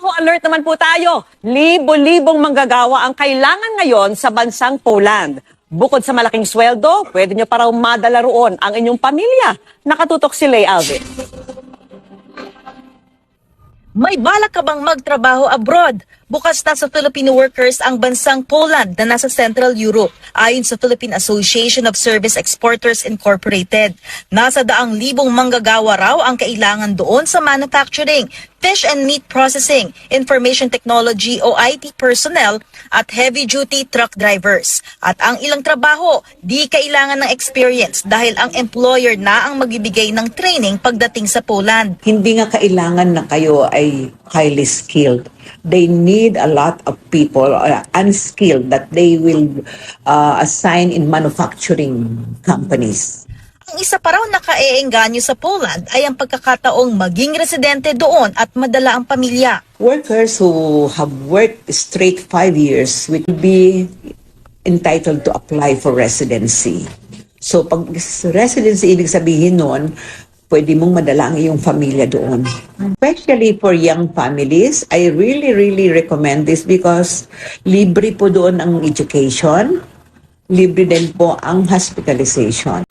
Trabaho alert naman po tayo. Libo-libong manggagawa ang kailangan ngayon sa bansang Poland. Bukod sa malaking sweldo, pwede nyo pa raw madala roon ang inyong pamilya. Nakatutok si Lay Alvin. May balak ka bang magtrabaho abroad? Bukas na sa Filipino workers ang bansang Poland na nasa Central Europe, ayon sa Philippine Association of Service Exporters Incorporated. Nasa 100,000 manggagawa raw ang kailangan doon sa manufacturing, fish and meat processing, information technology o IT personnel at heavy-duty truck drivers. At ang ilang trabaho, di kailangan ng experience dahil ang employer na ang magbibigay ng training pagdating sa Poland. Hindi nga kailangan na kayo ay highly skilled. They need a lot of people unskilled that they will assign in manufacturing companies. Ang isa pa raw na kaeengganyo sa Poland ay ang pagkakataong maging residente doon at madala ang pamilya. Workers who have worked straight 5 years will be entitled to apply for residency. So pag residency, ibig sabihin nun, pwede mong madala ang iyong pamilya doon. Especially for young families, I really recommend this because libre po doon ang education, libre din po ang hospitalization.